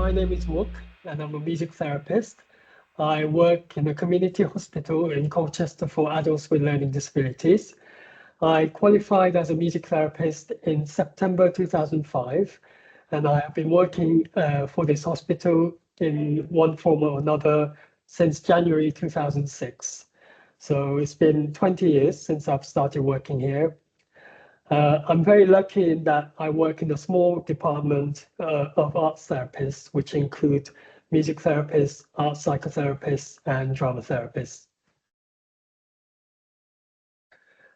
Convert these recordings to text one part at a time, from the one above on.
my name is Wook, and I'm a music therapist. I work in a community hospital in Colchester for adults with learning disabilities. I qualified as a music therapist in September 2005, and I have been working for this hospital in one form or another since January 2006. So it's been 20 years since I've started working here. I'm very lucky in that I work in a small department of arts therapists, which include music therapists, art psychotherapists, and drama therapists.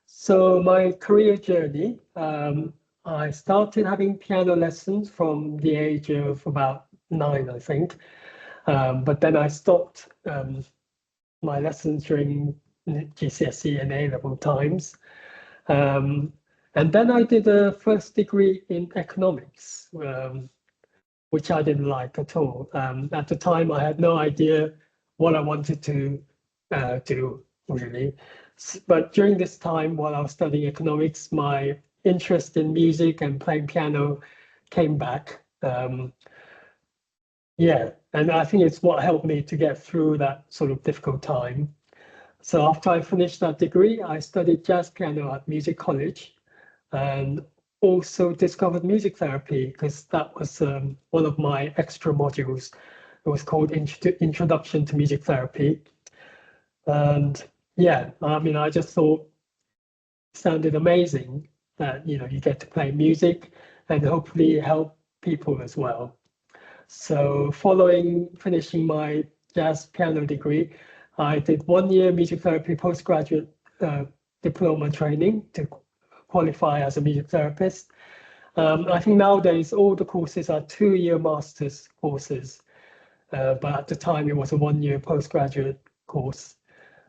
So my career journey, I started having piano lessons from the age of about 9, I think. But then I stopped my lessons during GCSE and A-level times. And then I did a first degree in economics, which I didn't like at all. At the time, I had no idea what I wanted to do, really. But during this time, while I was studying economics, my interest in music and playing piano came back. Yeah, and I think it's what helped me to get through that sort of difficult time. So after I finished that degree, I studied jazz piano at Music College, and also discovered music therapy because that was one of my extra modules. It was called Introduction to Music Therapy. And yeah, I mean, I just thought it sounded amazing that, you get to play music and hopefully help people as well. So following finishing my jazz piano degree, I did 1 year music therapy postgraduate diploma training to qualify as a music therapist. I think nowadays all the courses are 2-year master's courses, but at the time it was a 1-year postgraduate course.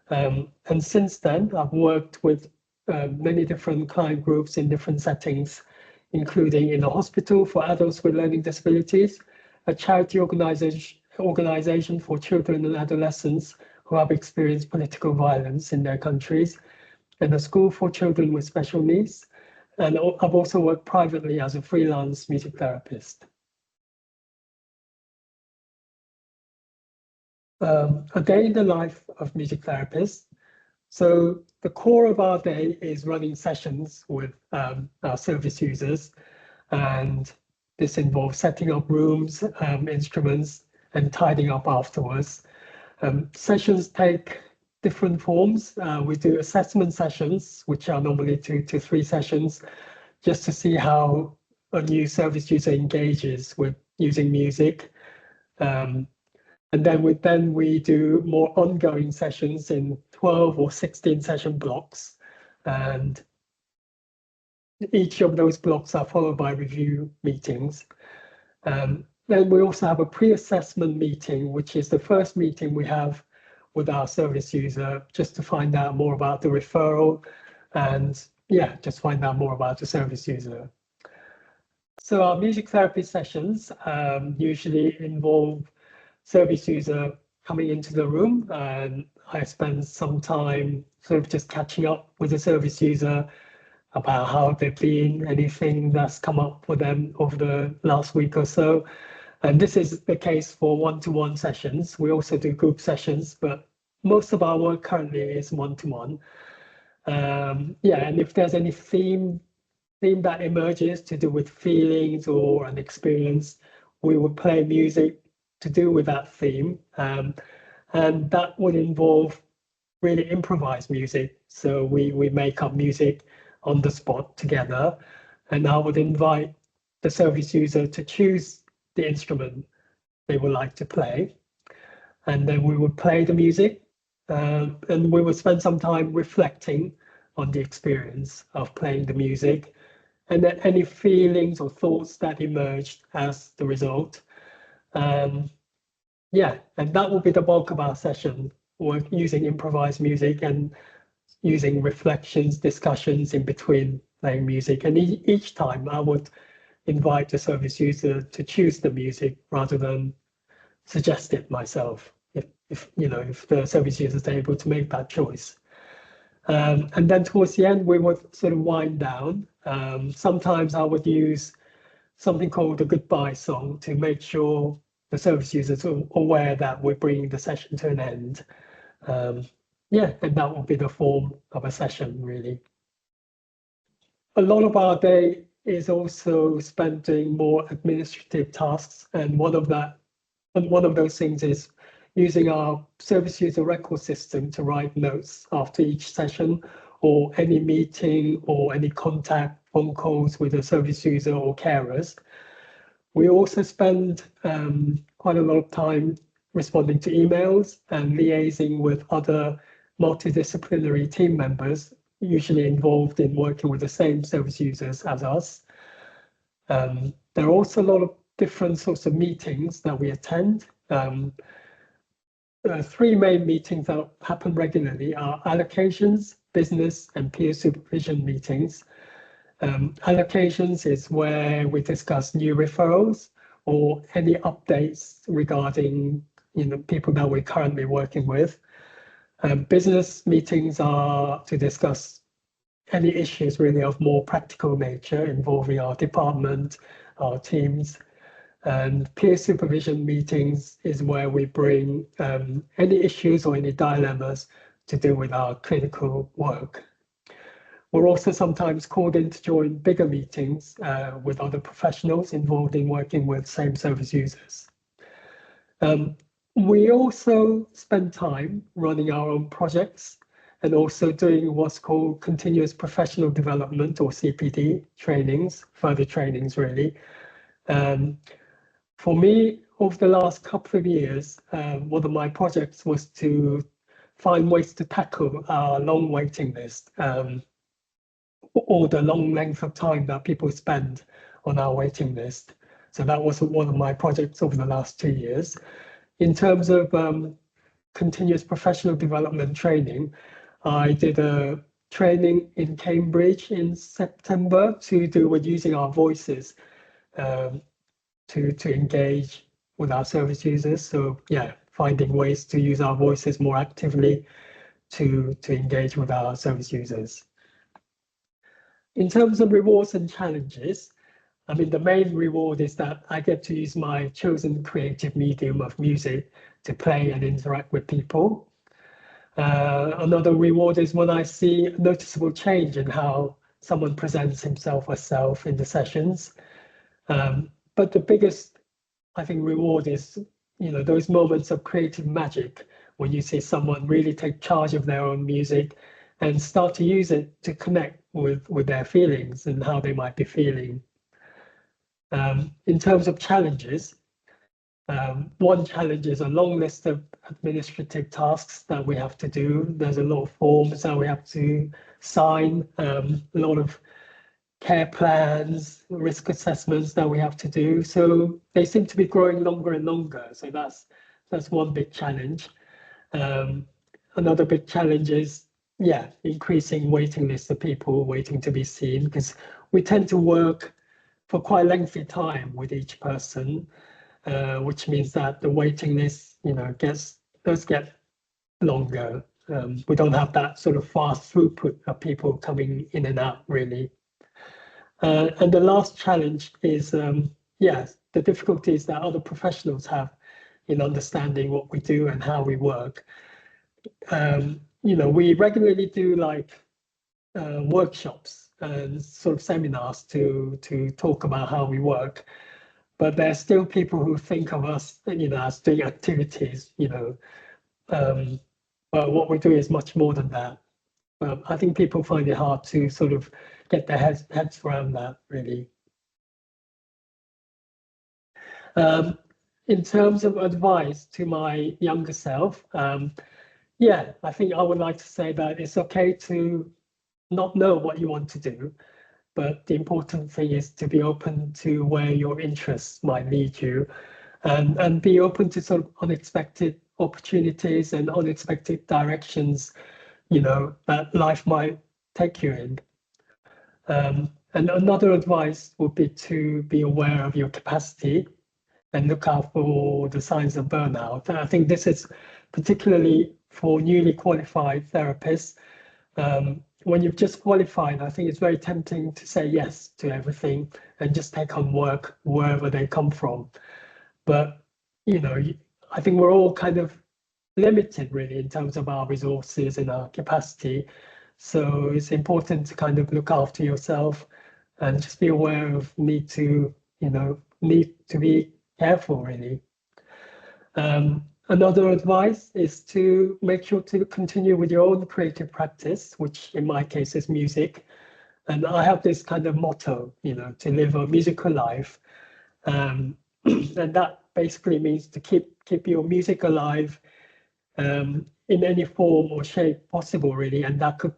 And since then, I've worked with many different client groups in different settings, including in a hospital for adults with learning disabilities, a charity organization for children and adolescents who have experienced political violence in their countries, and a school for children with special needs. And I've also worked privately as a freelance music therapist. A day in the life of music therapists. So the core of our day is running sessions with our service users, and this involves setting up rooms, instruments, and tidying up afterwards. Sessions take different forms. We do assessment sessions, which are normally 2 to 3 sessions, just to see how a new service user engages with using music. And then we do more ongoing sessions in 12 or 16 session blocks. And each of those blocks are followed by review meetings. Then we also have a pre-assessment meeting, which is the first meeting we have with our service user, just to find out more about the referral and just find out more about the service user. So our music therapy sessions usually involve service user coming into the room, and I spend some time sort of just catching up with the service user about how they've been, anything that's come up for them over the last week or so. And this is the case for one-to-one sessions. We also do group sessions, but most of our work currently is one-to-one. And if there's any theme that emerges to do with feelings or an experience, we would play music to do with that theme. And that would involve really improvised music. So we make up music on the spot together, and I would invite the service user to choose the instrument they would like to play, and then we would play the music, and we would spend some time reflecting on the experience of playing the music, and then any feelings or thoughts that emerged as the result. And that will be the bulk of our session. We're using improvised music and using reflections, discussions in between playing music. And each time I would invite the service user to choose the music rather than suggest it myself, if the service user is able to make that choice. And then towards the end, we would sort of wind down. Sometimes I would use something called a goodbye song to make sure the service users are aware that we're bringing the session to an end. Yeah, and that will be the form of a session, really. A lot of our day is also spent doing more administrative tasks, and one of those things is using our service user record system to write notes after each session, or any meeting or any contact phone calls with a service user or carers. We also spend quite a lot of time responding to emails and liaising with other multidisciplinary team members, usually involved in working with the same service users as us. There are also a lot of different sorts of meetings that we attend. Three main meetings that happen regularly are allocations, business, and peer supervision meetings. Allocations is where we discuss new referrals or any updates regarding people that we're currently working with. Business meetings are to discuss any issues really of more practical nature involving our department, our teams. And peer supervision meetings is where we bring any issues or any dilemmas to do with our clinical work. We're also sometimes called in to join bigger meetings with other professionals involved in working with same service users. We also spend time running our own projects and also doing what's called continuous professional development, or CPD trainings, further trainings really. For me, over the last couple of years, one of my projects was to find ways to tackle our long waiting list, or the long length of time that people spend on our waiting list. So that was one of my projects over the last 2 years. In terms of continuous professional development training, I did a training in Cambridge in September to do with using our voices to engage with our service users. So yeah, finding ways to use our voices more actively to engage with our service users. In terms of rewards and challenges, I mean, the main reward is that I get to use my chosen creative medium of music to play and interact with people. Another reward is when I see a noticeable change in how someone presents himself or herself in the sessions. But the biggest, I think, reward is, those moments of creative magic when you see someone really take charge of their own music and start to use it to connect with their feelings and how they might be feeling. In terms of challenges, one challenge is a long list of administrative tasks that we have to do. There's a lot of forms that we have to sign, a lot of care plans, risk assessments that we have to do. So they seem to be growing longer and longer. So that's one big challenge. Another big challenge is, increasing waiting lists of people waiting to be seen, because we tend to work for quite a lengthy time with each person, which means that the waiting list, does get longer. We don't have that sort of fast throughput of people coming in and out, really. And the last challenge is, the difficulties that other professionals have in understanding what we do and how we work. We regularly do workshops and sort of seminars to talk about how we work, but there's still people who think of us, as doing activities, but what we do is much more than that. I think people find it hard to sort of get their heads around that, really. In terms of advice to my younger self, I think I would like to say that it's okay to not know what you want to do, but the important thing is to be open to where your interests might lead you, and be open to sort of unexpected opportunities and unexpected directions, that life might take you in. And another advice would be to be aware of your capacity and look out for the signs of burnout. And I think this is particularly for newly qualified therapists. When you've just qualified, I think it's very tempting to say yes to everything and just take on work wherever they come from. But I think we're all kind of limited really in terms of our resources and our capacity. So it's important to kind of look after yourself and just be aware of need to be careful really. Another advice is to make sure to continue with your own creative practice, which in my case is music. And I have this kind of motto, to live a musical life. And that basically means to keep your music alive in any form or shape possible, really. And that could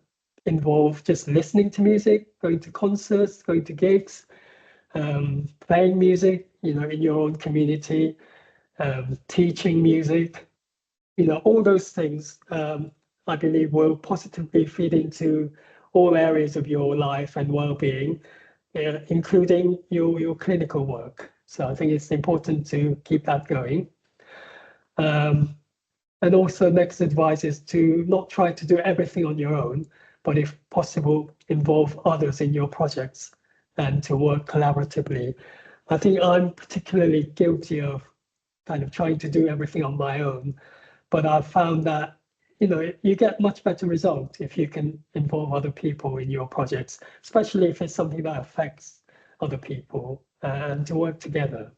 involve just listening to music, going to concerts, going to gigs, playing music, in your own community, teaching music, all those things, I believe will positively feed into all areas of your life and well-being, including your clinical work. So I think it's important to keep that going. And also next advice is to not try to do everything on your own, but if possible, involve others in your projects and to work collaboratively. I think I'm particularly guilty of kind of trying to do everything on my own, but I've found that you get much better results if you can involve other people in your projects, especially if it's something that affects other people, and to work together.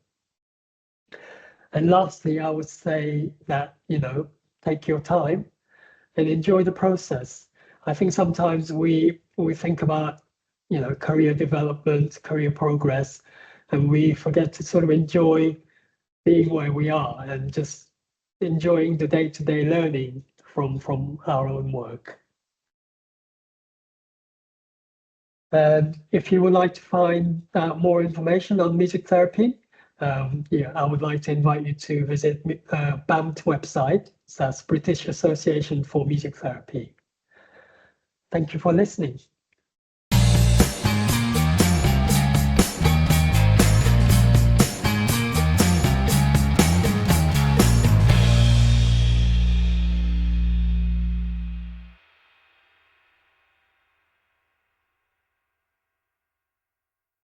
And lastly, I would say that, take your time and enjoy the process. I think sometimes we think about, career development, career progress, and we forget to sort of enjoy being where we are and just enjoying the day-to-day learning from our own work. And if you would like to find out more information on music therapy, I would like to invite you to visit BAMT website. So that's British Association for Music Therapy. Thank you for listening.